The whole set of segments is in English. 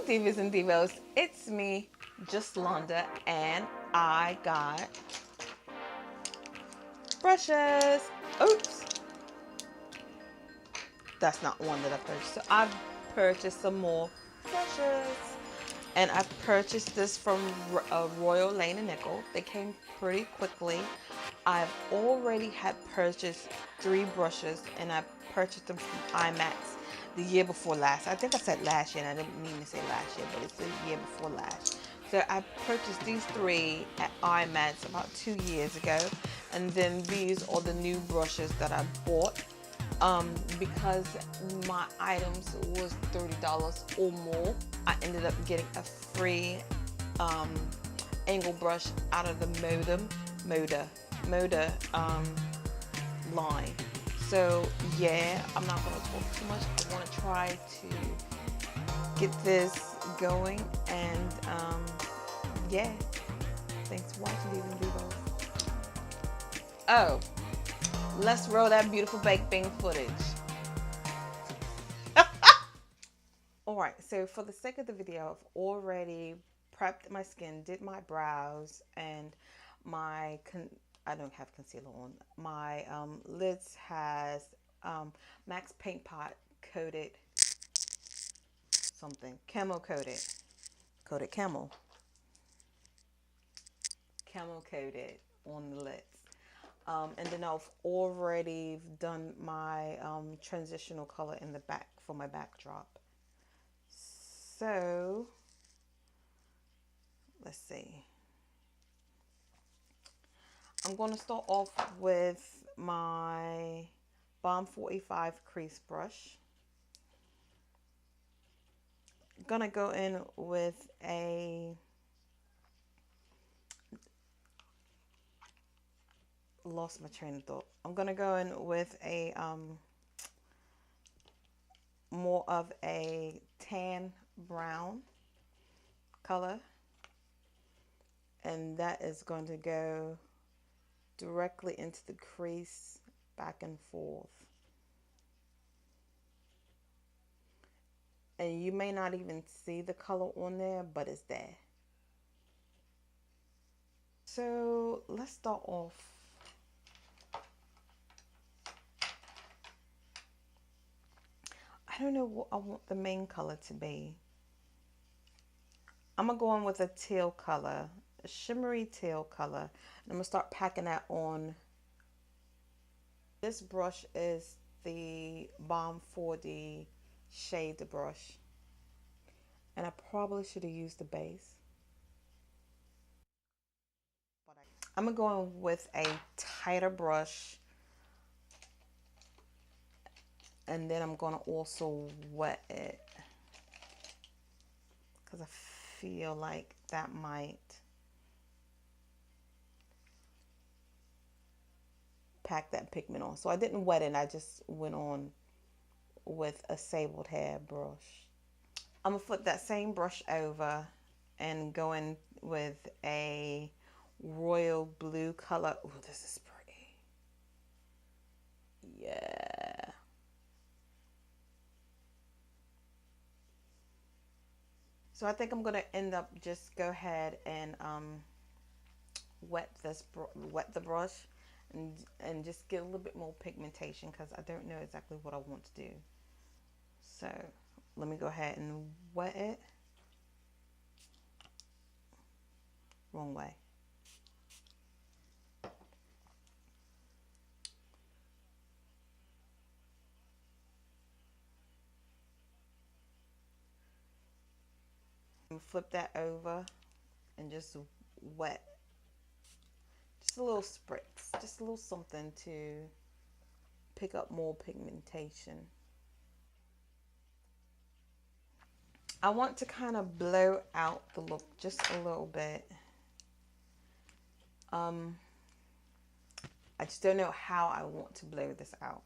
Divas and Divos, it's me, just Londa, and I got brushes. Oops, that's not one that I purchased. So I've purchased some more brushes, and I purchased this from Royal and Langnickel. They came pretty quickly. I've already had purchased 3 brushes, and I purchased them from IMAX the year before last. I think I said last year, and I didn't mean to say last year, but it's the year before last. So I purchased these 3 at IMAX about 2 years ago, and then these are the new brushes that I bought. Because my items was $30 or more, I ended up getting a free angle brush out of the Moda line. So yeah, I'm not going to talk too much. I want to try to get this going, and yeah, thanks for watching these videos. Oh, let's roll that beautiful baked bean footage. Alright, so for the sake of the video, I've already prepped my skin, did my brows, and my I don't have concealer on. My lids has Max Paint Pot coated something, camo coated camel coated on the lids. And then I've already done my transitional color in the back for my backdrop. So let's see. I'm going to start off with my Balm 45 Crease Brush. I'm going to go in with lost my train of thought. I'm going to go in with a more of a tan brown color, and that is going to go directly into the crease, back and forth. And you may not even see the color on there, but it's there. So let's start off. I don't know what I want the main color to be. I'm going to go in with a teal color, a shimmery teal color. And I'm going to start packing that on. This brush is the Balm 4D Shade brush. And I probably should have used the base. I'm going to go in with a tighter brush. And then I'm going to also wet it, because I feel like that might pack that pigment on. So I didn't wet it, I just went on with a sabled hair brush. I'm going to flip that same brush over and go in with a royal blue color. Oh, this is pretty. Yeah. So I think I'm going to end up just go ahead and wet the brush and just get a little bit more pigmentation, because I don't know exactly what I want to do. So let me go ahead and wet it. Wrong way. Flip that over and just wet. Just a little spritz, just a little something to pick up more pigmentation. I want to kind of blow out the look just a little bit. I just don't know how I want to blow this out.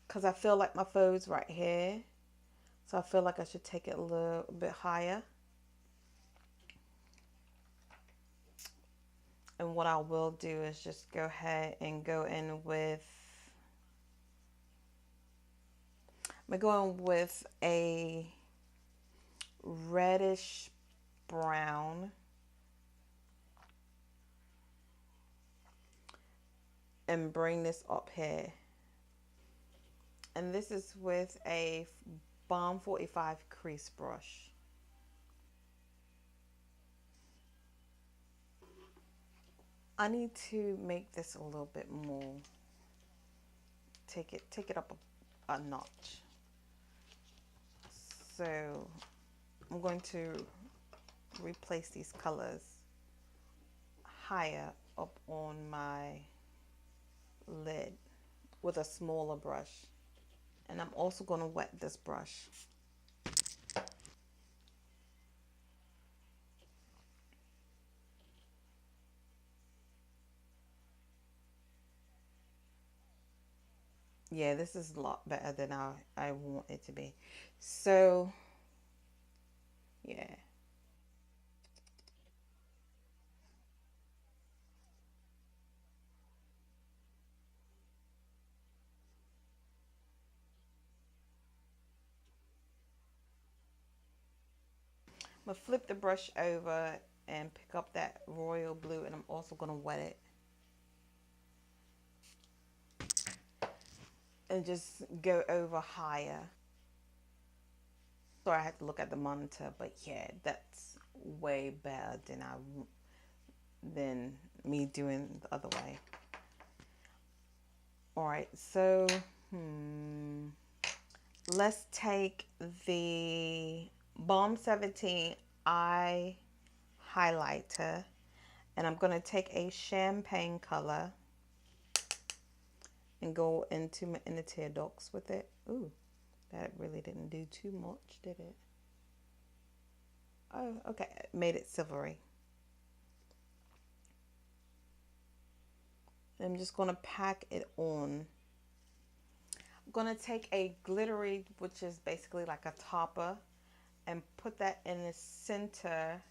Because I feel like my foe's right here. So I feel like I should take it a little bit higher. And what I will do is just go ahead and go in with We're going with a reddish brown and bring this up here. And this is with a Balm 45 crease brush. I need to make this a little bit more, take it up a notch. So I'm going to replace these colors higher up on my lid with a smaller brush. And I'm also going to wet this brush. Yeah, this is a lot better than I want it to be. So, yeah. I'm going to flip the brush over and pick up that royal blue, and I'm also going to wet it. And just go over higher. Sorry, I had to look at the monitor, but yeah, that's way better than me doing the other way. All right, so let's take the Balm 17 eye highlighter, and I'm going to take a champagne color and go into my inner tear ducts with it. Ooh, that really didn't do too much, did it? Oh, okay, it made it silvery. I'm just going to pack it on. I'm going to take a glittery, which is basically like a topper, and put that in the center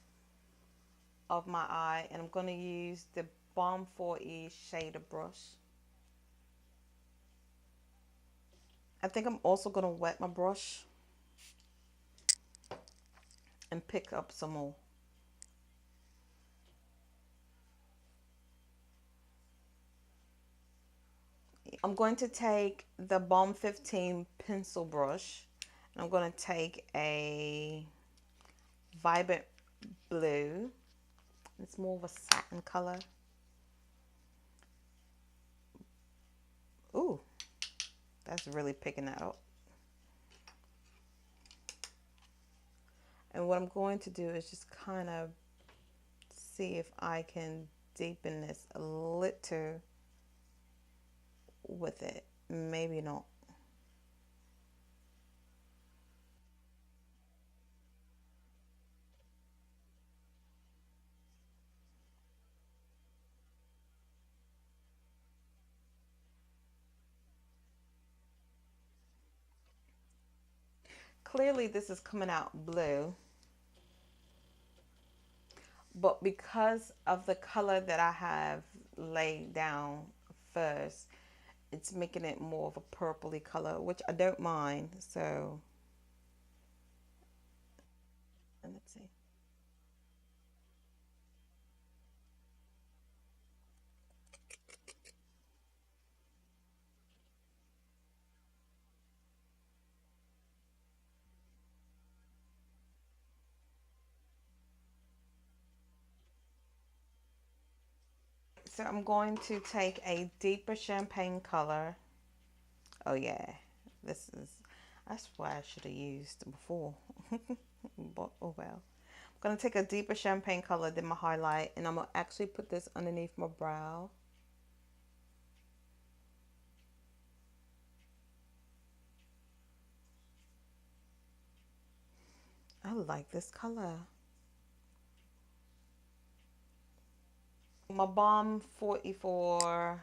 of my eye. And I'm going to use the Balm 4E shader brush. I think I'm also going to wet my brush and pick up some more. I'm going to take the Balm 15 pencil brush, and I'm going to take a vibrant blue. It's more of a satin color. Ooh, that's really picking that up. And what I'm going to do is just kind of see if I can deepen this a little with it. Maybe not. Clearly this is coming out blue, but because of the color that I have laid down first, it's making it more of a purpley color, which I don't mind. So, and let's see. So I'm going to take a deeper champagne color. Oh yeah, this is, that's what I should have used before. But oh well. I'm going to take a deeper champagne color than my highlight, and I'm going to actually put this underneath my brow. I like this color. My Balm 44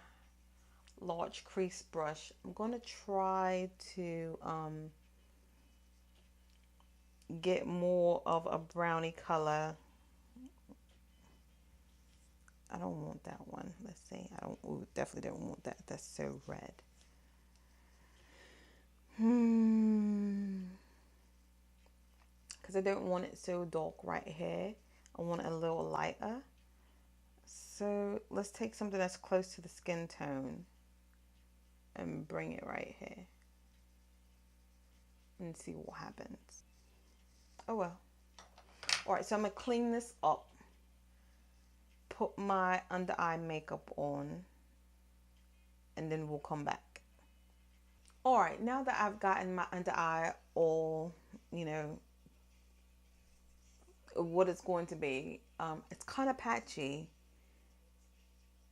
large crease brush. I'm going to try to get more of a brownie color. I don't want that one. Let's see. I don't, ooh, definitely don't want that. That's so red. because I don't want it so dark right here. I want it a little lighter. So let's take something that's close to the skin tone and bring it right here and see what happens. Oh well. Alright, so I'm going to clean this up, put my under eye makeup on, and then we'll come back. Alright, now that I've gotten my under eye all, you know, what it's going to be, it's kind of patchy,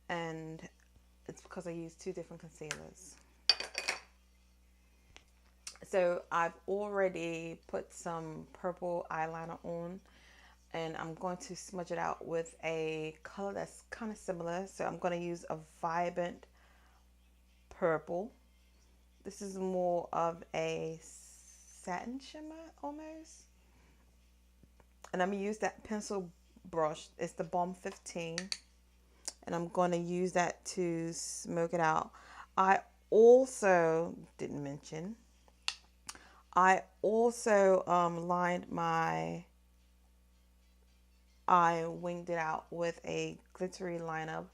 and it's because I used two different concealers. So I've already put some purple eyeliner on, and I'm going to smudge it out with a color that's kind of similar. So I'm going to use a vibrant purple. This is more of a satin shimmer almost. And I'm going to use that pencil brush. It's the Balm 15. And I'm going to use that to smoke it out. I also didn't mention, I also lined my eye, winged it out with a glittery liner,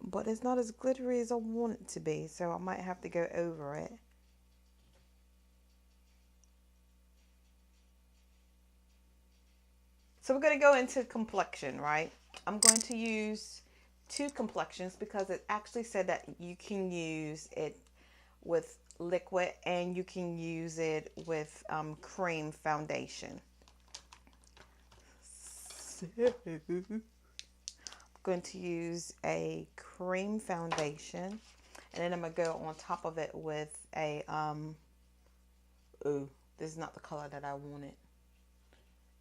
but it's not as glittery as I want it to be, so I might have to go over it. So we're going to go into complexion, right? I'm going to use two complexions because it actually said that you can use it with liquid and you can use it with cream foundation. So I'm going to use a cream foundation, and then I'm going to go on top of it with a ooh, this is not the color that I wanted.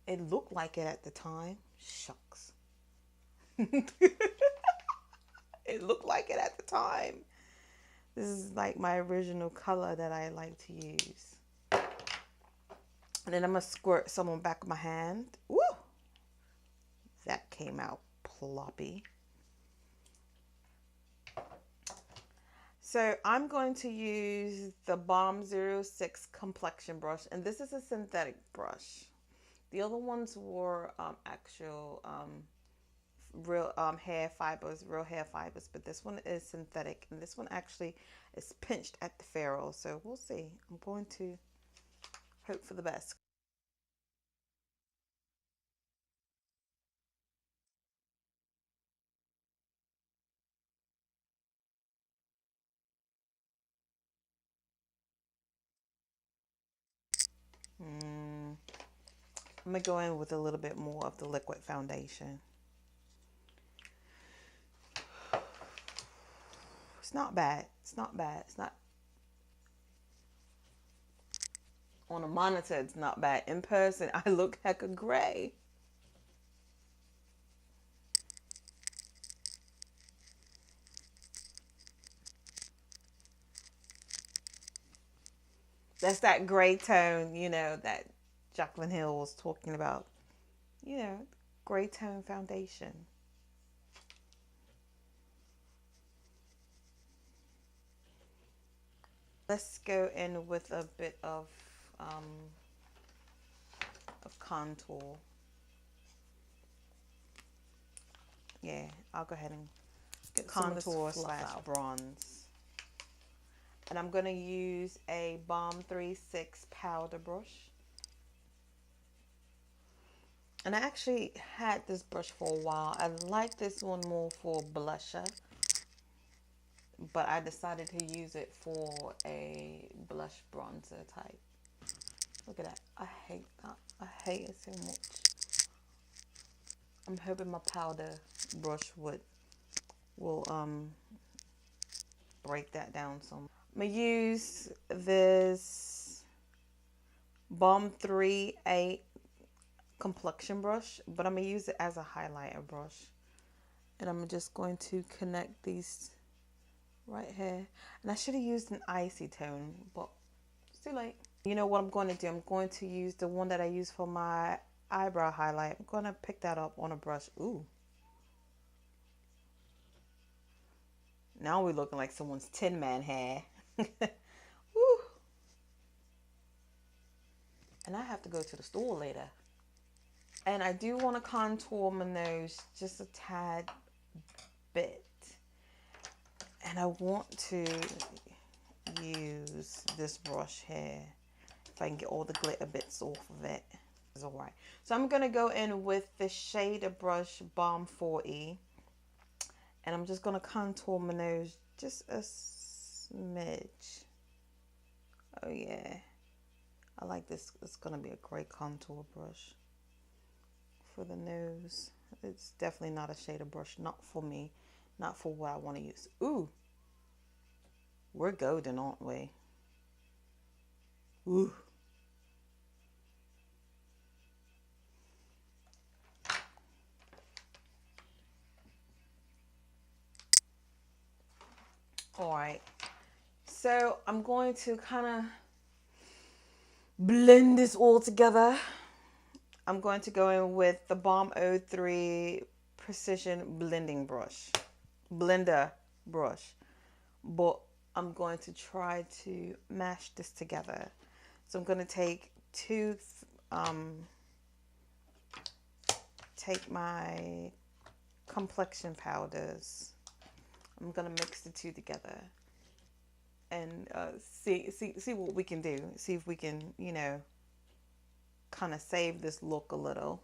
It looked like it at the time. Shucks. It looked like it at the time. This is like my original color that I like to use. And then I'm going to squirt some on the back of my hand. Woo! That came out ploppy. So I'm going to use the Balm 06 Complexion Brush. And this is a synthetic brush. The other ones were actual real hair fibers, but this one is synthetic, and this one actually is pinched at the ferrule. So we'll see. I'm going to hope for the best. I'm gonna go in with a little bit more of the liquid foundation. It's not bad. It's not bad. It's not, on a monitor, it's not bad. In person, I look heck of gray. That's that gray tone, you know, that Jaclyn Hill was talking about. You know, gray tone foundation. Let's go in with a bit of contour. Yeah, I'll go ahead and get contour slash bronze. And I'm going to use a Balm 36 powder brush. And I actually had this brush for a while. I like this one more for blusher, but I decided to use it for a blush bronzer type. Look at that. I hate that. I hate it so much. I'm hoping my powder brush will break that down some. I'm gonna use this Balm 38 Complexion Brush, but I'm gonna use it as a highlighter brush. And I'm just going to connect these right here. And I should have used an icy tone, but it's too late. You know what I'm going to do? I'm going to use the one that I use for my eyebrow highlight. I'm going to pick that up on a brush. Ooh. Now we're looking like someone's Tin Man hair. Woo. and I have to go to the store later. And I do want to contour my nose just a tad bit. And I want to use this brush here. If I can get all the glitter bits off of it. It's alright. So I'm going to go in with the Shader Brush Balm 40. And I'm just going to contour my nose just a smidge. Oh yeah. I like this. It's going to be a great contour brush for the nose. It's definitely not a shader brush. Not for me. Not for what I want to use. Ooh. We're golden, aren't we? Ooh. Alright. So I'm going to kind of blend this all together. I'm going to go in with the Balm 03 Precision Blending Brush. Blender brush. But I'm going to try to mash this together. So I'm going to take take my complexion powders. I'm going to mix the two together and see what we can do. See if we can, you know, kind of save this look a little.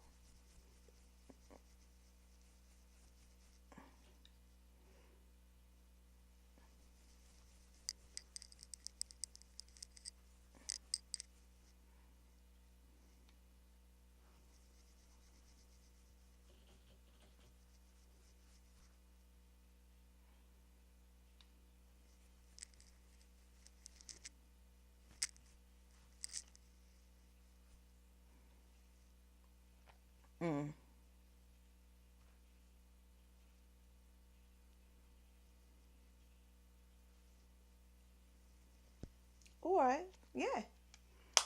Alright, yeah.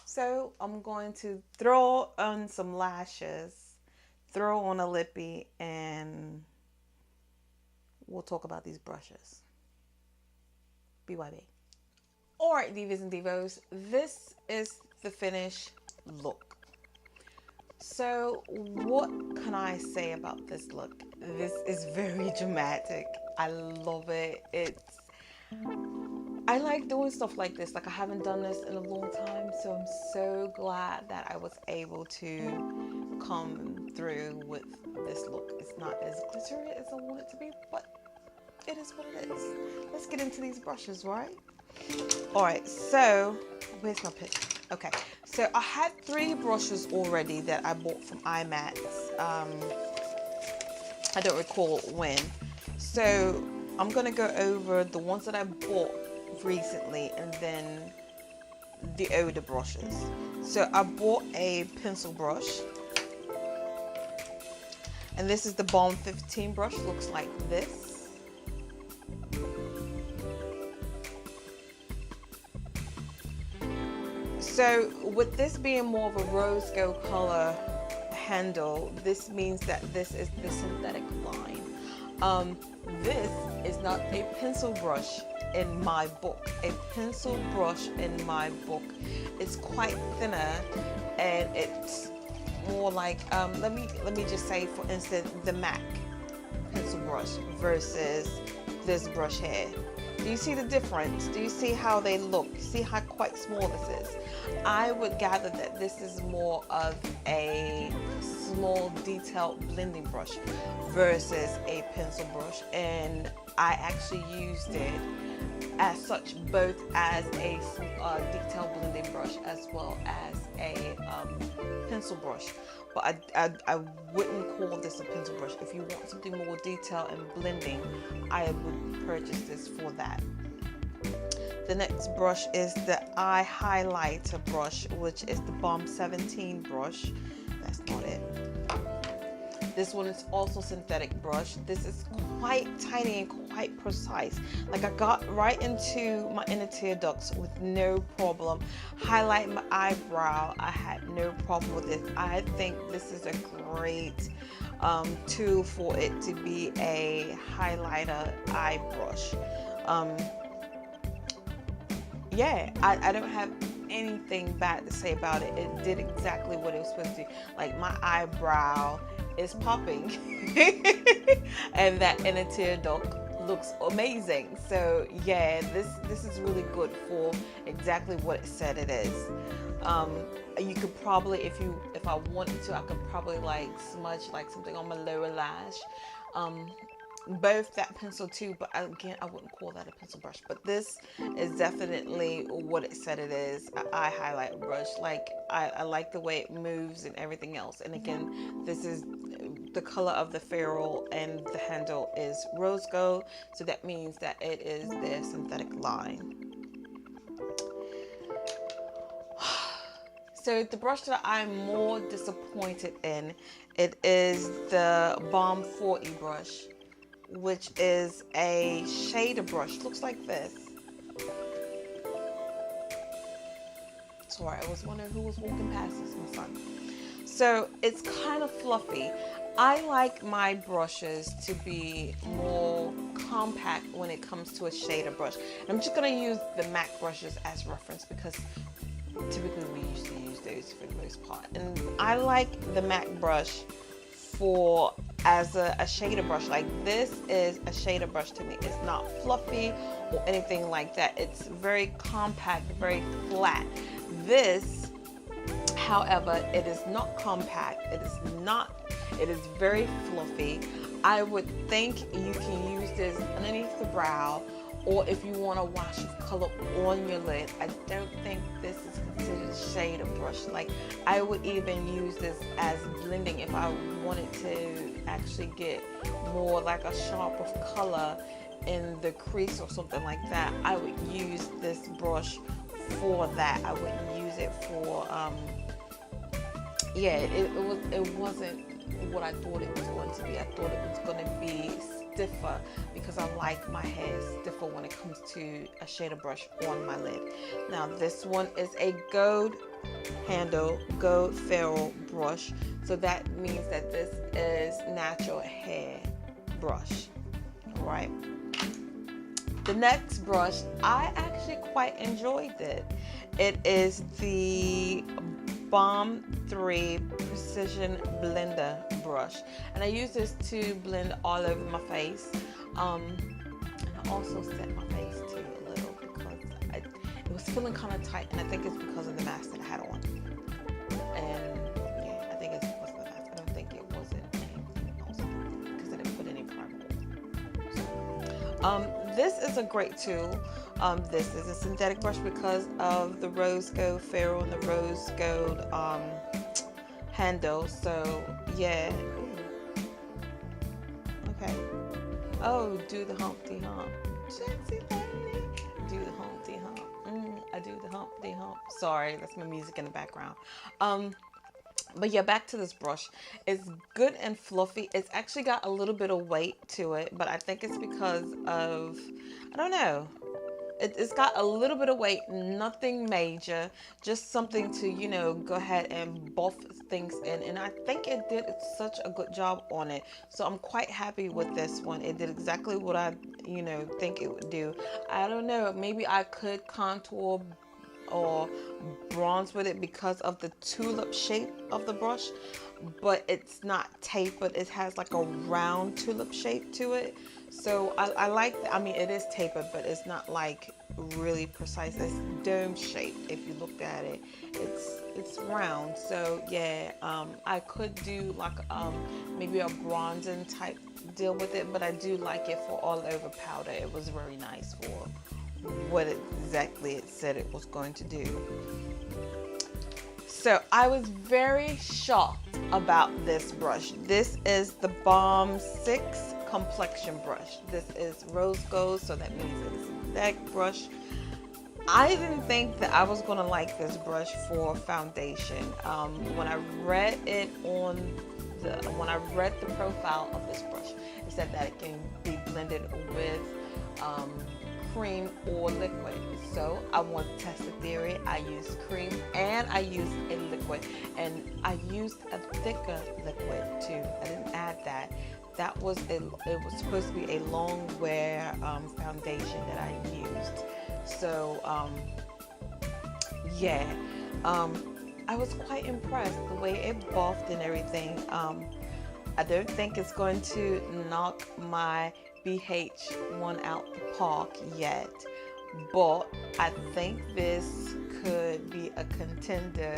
So I'm going to throw on some lashes, throw on a lippy, and we'll talk about these brushes. BYB. Alright, Divas and Divos, this is the finished look. So what can I say about this look? This is very dramatic. I love it. I like doing stuff like this. Like, I haven't done this in a long time, so I'm so glad that I was able to come through with this look. It's not as glittery as I want it to be, but it is what it is. Let's get into these brushes, right? Alright, so where's my pick? Okay, so I had 3 brushes already that I bought from IMAX. I don't recall when. So I'm going to go over the ones that I bought recently and then the older brushes. So I bought a pencil brush. And this is the Balm 15 brush. Looks like this. So with this being more of a rose gold color handle, this means that this is the synthetic line. This is not a pencil brush in my book. A pencil brush in my book, it's quite thinner and it's more like let me just say, for instance, the MAC pencil brush versus this brush here. Do you see the difference? Do you see how they look? See how quite small this is? I would gather that this is more of a small detailed blending brush versus a pencil brush, and I actually used it as such, both as a detailed blending brush as well as a pencil brush. But I wouldn't call this a pencil brush. If you want something more detailed and blending, I would purchase this for that. The next brush is the eye highlighter brush, which is the Balm 17 brush. That's not it. This one is also synthetic brush. This is quite tiny and quite precise. Like, I got right into my inner tear ducts with no problem. Highlight my eyebrow, I had no problem with it. I think this is a great tool for it to be a highlighter eye brush. Yeah, I don't have anything bad to say about it. It did exactly what it was supposed to do. Like, my eyebrow is popping and that inner tear duct looks amazing. So yeah, this is really good for exactly what it said it is. You could probably, if I wanted to, I could probably like smudge like something on my lower lash. Both that pencil too, but again, I wouldn't call that a pencil brush. But this is definitely what it said it is, an eye highlight brush. Like, I like the way it moves and everything else. And again, this is the color of the ferrule, and the handle is rose gold, so that means that it is their synthetic line. So the brush that I'm more disappointed in, it is the Balm 40 brush, which is a shader brush. Looks like this. Sorry, I was wondering who was walking past. This, my son. So it's kind of fluffy. I like my brushes to be more compact when it comes to a shader brush. And I'm just going to use the MAC brushes as reference because typically we used to use those for the most part. And I like the MAC brush for as a shader brush. Like, this is a shader brush to me. It's not fluffy or anything like that. It's very compact, very flat. This, however, it is not compact. It is very fluffy. I would think you can use this underneath the brow, or if you want a wash of color on your lid. I don't think this is considered a shader brush. Like, I would even use this as blending if I wanted to actually get more like a sharp of color in the crease or something like that. I would use this brush for that. I wouldn't use it for yeah, it wasn't what I thought it was going to be. I thought it was going to be stiffer because I like my hair stiffer when it comes to a shader brush on my lid. Now this one is a gold handle, gold ferrule brush, so that means that this is natural hair brush. All right. The next brush, I actually quite enjoyed it. It is the Balm 3 Precision Blender brush, and I use this to blend all over my face, and I also set my face too a little because it was feeling kind of tight, and I think it's because of the mask that I had on. And yeah, I think it's because of the mask. I don't think it wasn't anything else because I didn't put any primer on. So, this is a great tool. This is a synthetic brush because of the rose gold ferrule and the rose gold handle. So yeah. Ooh. Okay. Oh, do the Humpty Hump. Sexy lady. Do the Humpty Hump. I do the Humpty Hump. Sorry, that's my music in the background. But yeah, back to this brush. It's good and fluffy. It's actually got a little bit of weight to it, but I think it's because of, I don't know. It's got a little bit of weight, nothing major, just something to, you know, go ahead and buff things in. And I think it did such a good job on it. So I'm quite happy with this one. It did exactly what I, you know, think it would do. I don't know, maybe I could contour or bronze with it because of the tulip shape of the brush, but it's not tapered. It has like a round tulip shape to it. So I like, I mean, it is tapered, but it's not like really precise. It's dome shaped. If you looked at it, it's round. So yeah, I could do like maybe a bronzing type deal with it, but I do like it for all over powder. It was very nice for what exactly it said it was going to do. So I was very shocked about this brush. This is the Balm 6 Complexion Brush. This is rose gold, so that means it's a thick brush. I didn't think that I was going to like this brush for foundation. When I read it when I read the profile of this brush, it said that it can be blended with cream or liquid. So I want to test the theory. I used cream and I used a liquid, and I used a thicker liquid too. I didn't add that. It was supposed to be a long wear foundation that I used. So yeah, I was quite impressed the way it buffed and everything. I don't think it's going to knock my BH one out the park yet, but I think this could be a contender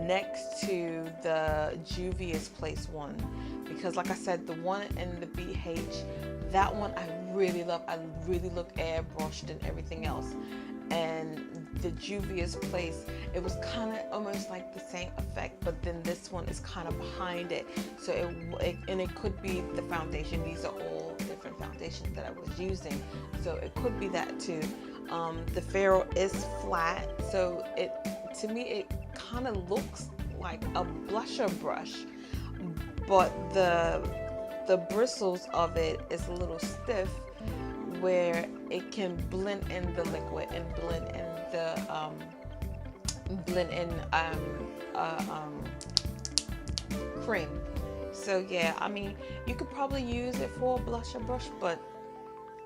next to the Juvia's Place one, because like I said, the one in the BH, that one I really love. I really look airbrushed and everything else. And the Juvia's Place, it was kind of almost like the same effect, but then this one is kind of behind it. So it could be the foundation. These are all different foundations that I was using, so it could be that too. The ferrule is flat, so to me it kind of looks like a blusher brush, but the bristles of it is a little stiff, where it can blend in the liquid and blend in cream. So yeah, I mean, you could probably use it for a blusher brush, but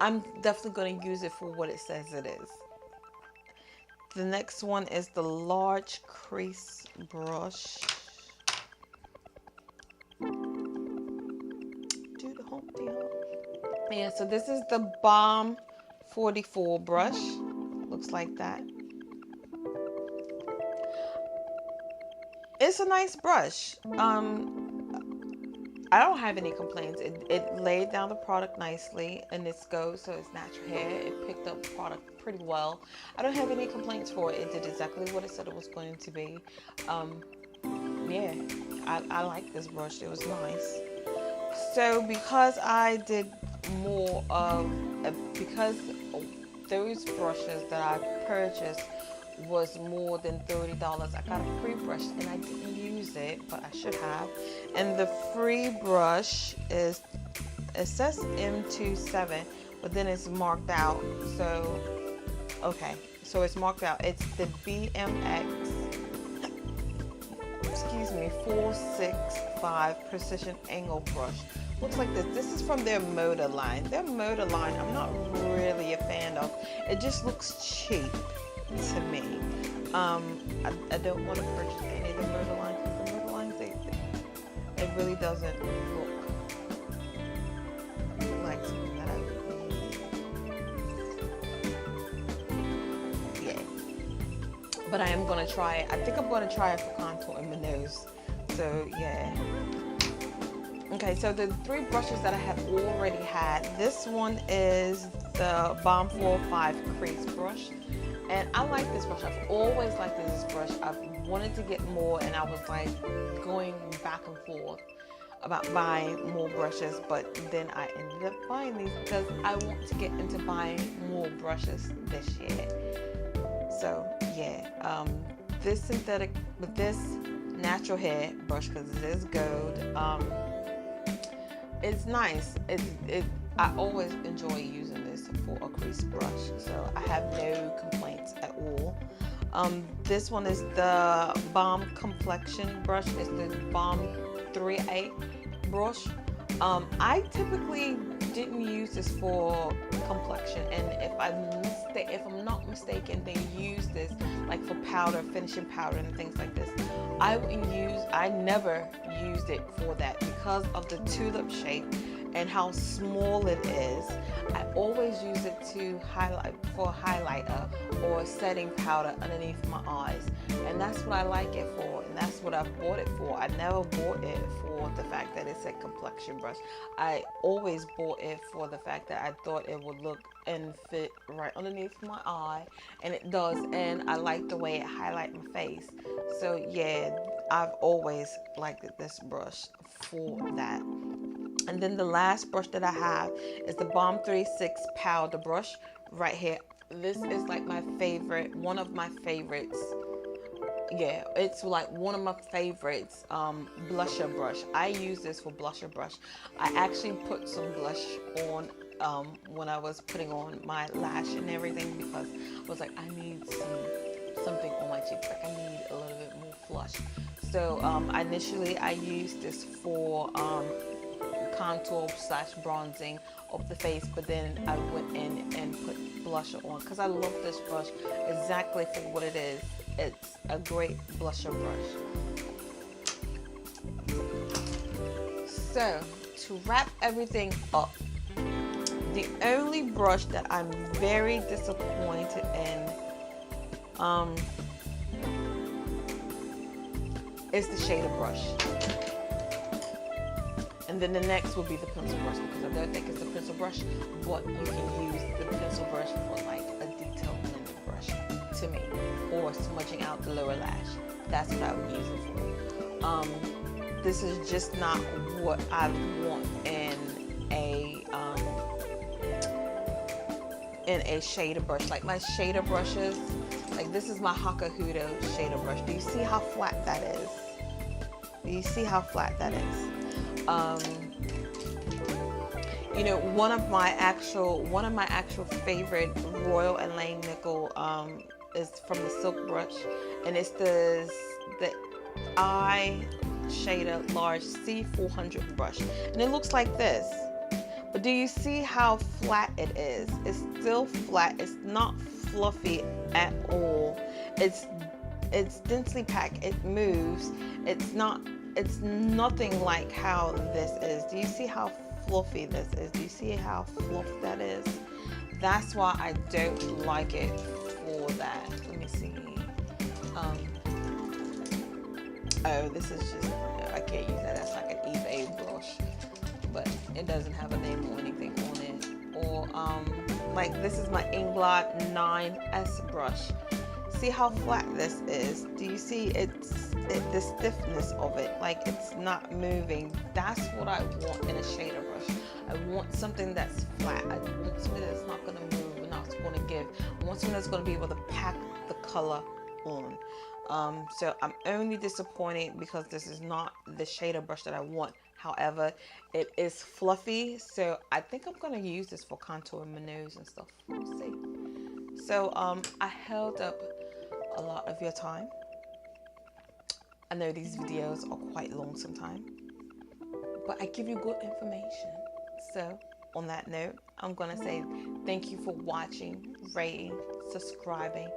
I'm definitely going to use it for what it says it is. The next one is the large crease brush. Do the Humpty Hump. Yeah, so this is the Balm 44 brush. Looks like that. It's a nice brush. I don't have any complaints. It laid down the product nicely, and it's goes, so it's natural hair. It picked up product pretty well. I don't have any complaints for it. It did exactly what it said it was going to be. Yeah, I like this brush. It was nice. So because I did more of, because those brushes that I purchased was more than $30, I got a free brush and I didn't use it, but I should have. And the free brush is, it says M27, but then it's marked out. So okay, so it's marked out. It's the BMX, excuse me, 465 precision angle brush. Looks like this. This is from their motor line. Their motor line I'm not really a fan of. It just looks cheap to me. I don't want to purchase any of the motor lines, because the motor lines, it really doesn't look like something that I would need. Yeah. But I am going to try it. I think I'm going to try it for contouring my nose. So yeah. Okay, so the three brushes that I have already had. This one is the Balm 405 Crease Brush. And I like this brush. I've always liked this brush. I've wanted to get more, and I was like going back and forth about buying more brushes, but then I ended up buying these because I want to get into buying more brushes this year. So yeah, this synthetic, with this natural hair brush, because it is gold, it's nice. I always enjoy using this for a crease brush, so I have no complaints at all. This one is the Balm Complexion Brush. It's the Balm 3A brush. I typically didn't use this for complexion, and if I'm not mistaken, they use this like for powder, finishing powder and things like this. I never used it for that because of the tulip shape and how small it is. I always use it to highlight, for a highlighter or setting powder underneath my eyes, and that's what I like it for, and that's what I've bought it for. I never bought it for the fact that it's a complexion brush. I always bought it for the fact that I thought it would look and fit right underneath my eye, and it does, and I like the way it highlights my face. So yeah, I've always liked this brush for that. And then the last brush that I have is the Balm 36 powder brush right here. This is like my favorite, one of my favorites. Yeah, it's like one of my favorites blusher brush. I use this for blusher brush. I actually put some blush on when I was putting on my lash and everything, because I was like, I need something on my cheeks. Like I need a little bit more flush. So initially I used this for contour slash bronzing of the face, but then I went in and put blusher on because I love this brush exactly for what it is. It's a great blusher brush. So to wrap everything up, the only brush that I'm very disappointed in is the shader brush. And then the next will be the pencil brush, because I don't think it's a pencil brush, but you can use the pencil brush for like a detail blending brush to me, or smudging out the lower lash. That's what I would use it for. This is just not what I want in a shader brush. Like my shader brushes, like this is my Hakuhudo shader brush. Do you see how flat that is? Do you see how flat that is? You know, one of my actual favorite Royal and Langnickel is from the Silk brush, and it's the eye shader large C400 brush, and it looks like this. But do you see how flat it is? It's still flat. It's not fluffy at all. It's densely packed. It moves. It's nothing like how this is. Do you see how fluffy this is? Do you see how fluff that is? That's why I don't like it for that. Let me see. Oh, this is just, I can't use that. That's like an eBay brush, but it doesn't have a name or anything on it. Or like this is my Inglot 9S brush. See how flat this is? Do you see the stiffness of it? Like it's not moving. That's what I want in a shader brush. I want something that's flat. I want something that's not going to move and not going to give. I want something that's going to be able to pack the color on. So I'm only disappointed because this is not the shader brush that I want. However, it is fluffy, so I think I'm going to use this for contouring my nose and stuff. We'll see. So I held up a lot of your time. I know these videos are quite long sometimes, but I give you good information. So on that note, I'm going to say thank you for watching, rating, subscribing.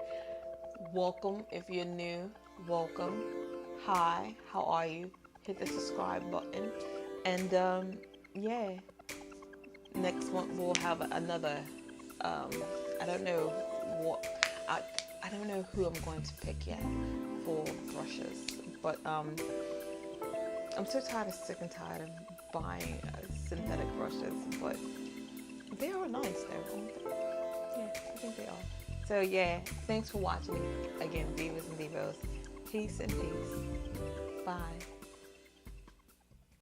Welcome if you're new. Welcome. Hi, how are you? Hit the subscribe button. And yeah, next month we'll have another, I don't know what, I don't know who I'm going to pick yet for brushes, but I'm so sick and tired of buying synthetic brushes, but they are nice though, aren't they? Yeah, I think they are. So yeah, thanks for watching. Again, Divas and Divos. Peace and peace. Bye.